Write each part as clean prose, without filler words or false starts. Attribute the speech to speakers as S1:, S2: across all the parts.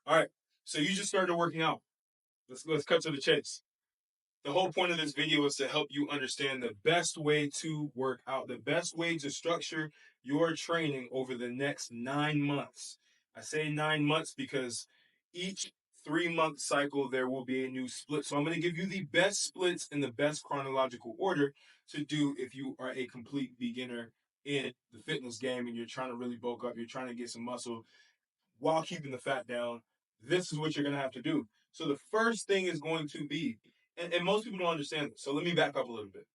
S1: All right. So you just started working out. Let's cut to the chase. The whole point of this video is to help you understand the best way to work out, the best way to structure your training over the next 9 months. I say 9 months because each 3 month cycle there will be a new split. So I'm going to give you the best splits in the best chronological order to do if you are a complete beginner in the fitness game and you're trying to really bulk up, you're trying to get some muscle while keeping the fat down. This is what you're going to have to do. So the first thing is going to be, and most people don't understand this. So let me back up a little bit.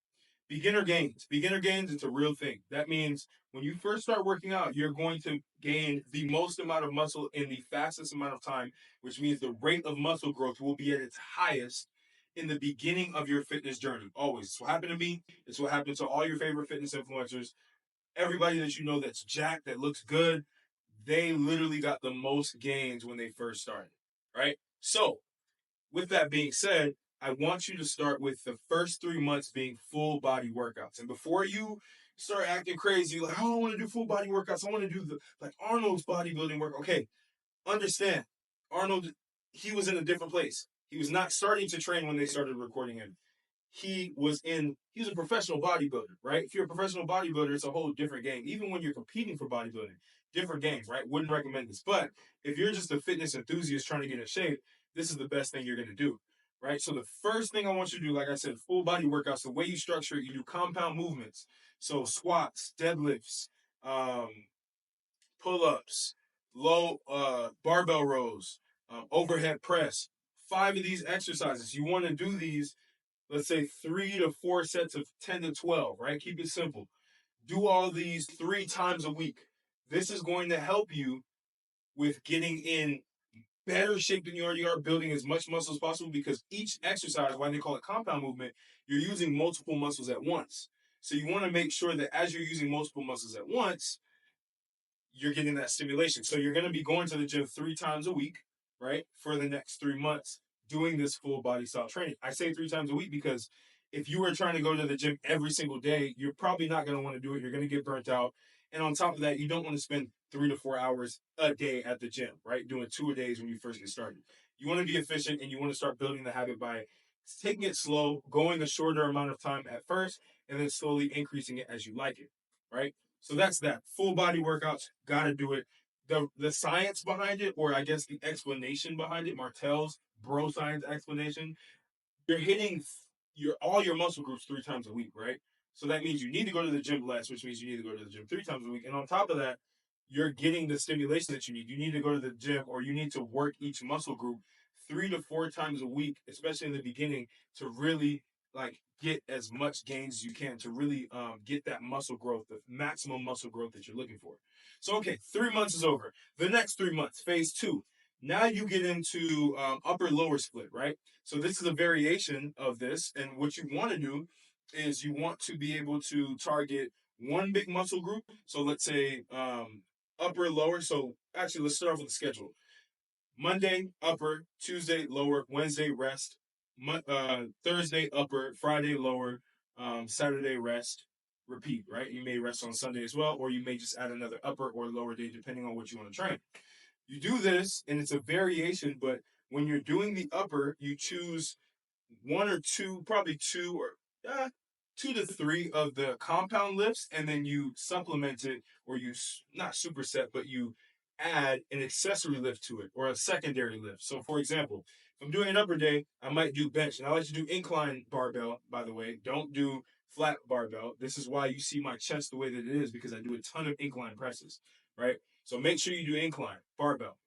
S1: Beginner gains. Beginner gains, it's a real thing. That means when you first start working out, you're going to gain the most amount of muscle in the fastest amount of time, which means the rate of muscle growth will be at its highest in the beginning of your fitness journey. Always. It's what happened to me. It's what happened to all your favorite fitness influencers. Everybody that you know that's jacked, that looks good, they literally got the most gains when they first started, right? So, with that being said, I want you to start with the first 3 months being full body workouts. And before you start acting crazy, like, oh, I want to do full body workouts, I want to do the like Arnold's bodybuilding work. Okay, understand, Arnold, he was in a different place. He was not starting to train when they started recording him. He was a professional bodybuilder, right? If you're a professional bodybuilder, it's a whole different game. Even when you're competing for bodybuilding, different games, right? Wouldn't recommend this. But if you're just a fitness enthusiast trying to get in shape, this is the best thing you're going to do, right? So the first thing I want you to do, like I said, full body workouts, the way you structure it, you do compound movements. So squats, deadlifts, um, pull-ups, low barbell rows, overhead press. 5 of these exercises. You want to do these, let's say 3 to 4 sets of 10 to 12, right? Keep it simple. Do all these 3 times a week. This is going to help you with getting in better shape than you already are, building as much muscle as possible, because each exercise, why they call it compound movement, you're using multiple muscles at once. So you want to make sure that as you're using multiple muscles at once, you're getting that stimulation. So you're going to be going to the gym 3 times a week, right? For the next 3 months, doing this full body style training. I say 3 times a week because if you were trying to go to the gym every single day, you're probably not going to want to do it. You're going to get burnt out. And on top of that, you don't want to spend 3 to 4 hours a day at the gym, right? Doing 2 a days when you first get started. You want to be efficient and you want to start building the habit by taking it slow, going a shorter amount of time at first, and then slowly increasing it as you like it, right? So that's that. Full body workouts, gotta do it. The science behind it, or I guess the explanation behind it, Martell's bro science explanation, you're hitting all your muscle groups 3 times a week, right? So that means you need to go to the gym less, which means you need to go to the gym 3 times a week. And on top of that, you're getting the stimulation that you need. You need to go to the gym, or you need to work each muscle group 3 to 4 times a week, especially in the beginning, to really like get as much gains as you can to really get that muscle growth, the maximum muscle growth that you're looking for. So okay, 3 months is over. The next 3 months, phase 2. Now you get into upper lower split, right? So this is a variation of this, and what you want to do is you want to be able to target one big muscle group. So let's say upper, lower. So actually, let's start off with the schedule. Monday, upper, Tuesday, lower, Wednesday, rest, Thursday, upper, Friday, lower, Saturday, rest, repeat, right? You may rest on Sunday as well, or you may just add another upper or lower day, depending on what you want to train. You do this, and it's a variation, but when you're doing the upper, you choose 1 or 2, probably 2 to 3 of the compound lifts, and then you supplement it, or you not superset, but you add an accessory lift to it or a secondary lift. So, for example, if I'm doing an upper day, I might do bench, and I like to do incline barbell. By the way, don't do flat barbell. This is why you see my chest the way that it is, because I do a ton of incline presses, right? So make sure you do incline barbell.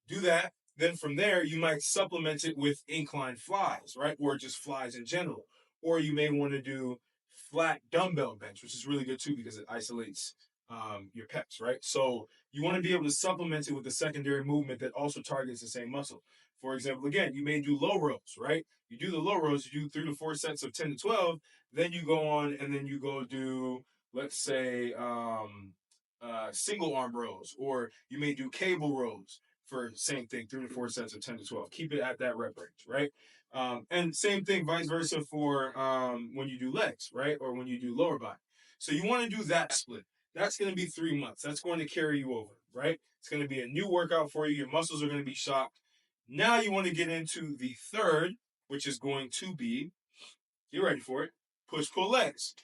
S1: Do that. Then from there, you might supplement it with incline flies, right? Or just flies in general. Or you may want to do flat dumbbell bench, which is really good too because it isolates your pecs, right? So you want to be able to supplement it with a secondary movement that also targets the same muscle. For example, again, you may do low rows, right? You do the low rows, you do 3 to 4 sets of 10 to 12, then you go on and then you go do, let's say, single arm rows, or you may do cable rows for same thing, 3 to 4 sets of 10 to 12. Keep it at that rep range, right? And same thing, vice versa for when you do legs, right? Or when you do lower body. So you want to do that split. That's going to be 3 months. That's going to carry you over, right? It's going to be a new workout for you. Your muscles are going to be shocked. Now you want to get into the third, which is going to be, get ready for it, push-pull legs.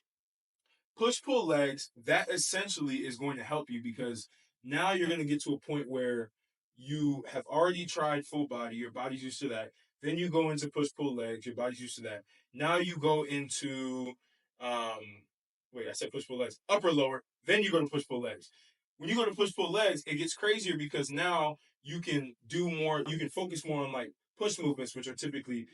S1: Push-pull legs, that essentially is going to help you because now you're going to get to a point where you have already tried full body, your body's used to that. Then you go into push-pull legs, your body's used to that. Now you go into, um, I said push-pull legs, upper, lower, then you go to push-pull legs. When you go to push-pull legs, it gets crazier because now you can do more, you can focus more on like push movements, which are typically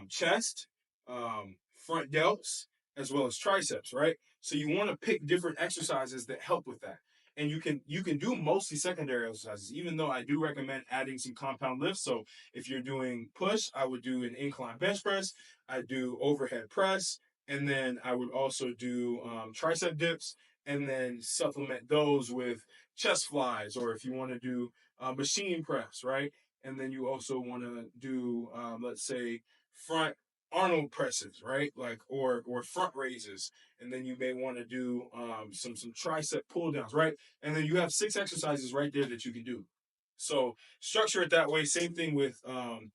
S1: chest, front delts, as well as triceps, right? So you want to pick different exercises that help with that. And you can do mostly secondary exercises, even though I do recommend adding some compound lifts. So if you're doing push, I would do an incline bench press, I do overhead press, and then I would also do tricep dips, and then supplement those with chest flies, or if you want to do machine press, right? And then you also want to do, let's say, front Arnold presses, right? Like or front raises, and then you may want to do some tricep pull downs, right? And then you have 6 exercises right there that you can do. So structure it that way. Same thing with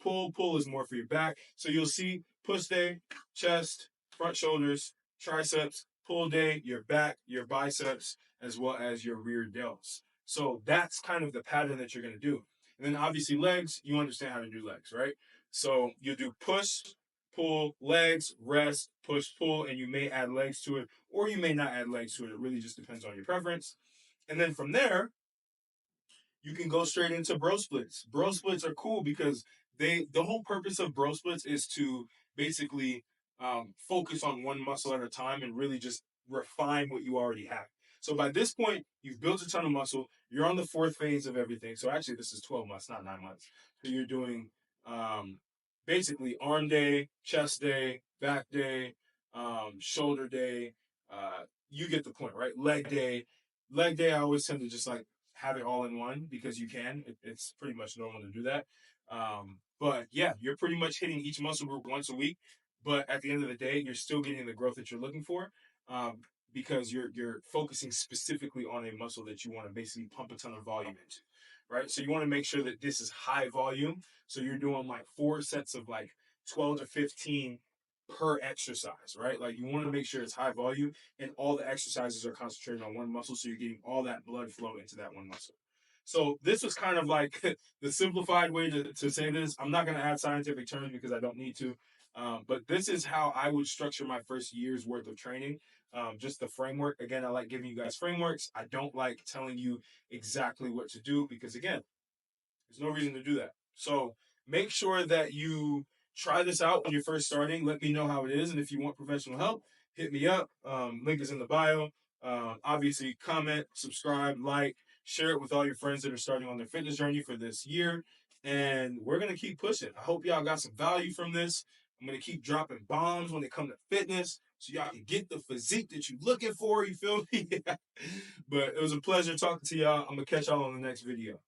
S1: pull. Pull is more for your back. So you'll see push day, chest, front shoulders, triceps, pull day, your back, your biceps, as well as your rear delts. So that's kind of the pattern that you're going to do. And then obviously legs, you understand how to do legs, right? So you do push, pull, legs, rest, push, pull, and you may add legs to it, or you may not add legs to it. It really just depends on your preference. And then from there, you can go straight into bro splits. Bro splits are cool because the whole purpose of bro splits is to basically focus on one muscle at a time and really just refine what you already have. So by this point, you've built a ton of muscle. You're on the 4th phase of everything. So actually, this is 12 months, not 9 months. So you're doing basically arm day, chest day, back day, shoulder day. You get the point, right? Leg day. Leg day, I always tend to just like have it all in one because you can. It's pretty much normal to do that. But yeah, you're pretty much hitting each muscle group once a week. But at the end of the day, you're still getting the growth that you're looking for because you're focusing specifically on a muscle that you want to basically pump a ton of volume into, right? So you want to make sure that this is high volume. So you're doing like 4 sets of like 12 to 15 per exercise, right? Like you want to make sure it's high volume and all the exercises are concentrated on one muscle, so you're getting all that blood flow into that one muscle. So this was kind of like the simplified way to say this. I'm not going to add scientific terms because I don't need to, but this is how I would structure my first year's worth of training. Just the framework. Again, I like giving you guys frameworks. I don't like telling you exactly what to do because, again, there's no reason to do that. So make sure that you try this out when you're first starting. Let me know how it is. And if you want professional help, hit me up. Link is in the bio. Obviously, comment, subscribe, like, share it with all your friends that are starting on their fitness journey for this year. And we're going to keep pushing. I hope y'all got some value from this. I'm going to keep dropping bombs when it comes to fitness so y'all can get the physique that you're looking for. You feel me? But it was a pleasure talking to y'all. I'm going to catch y'all on the next video.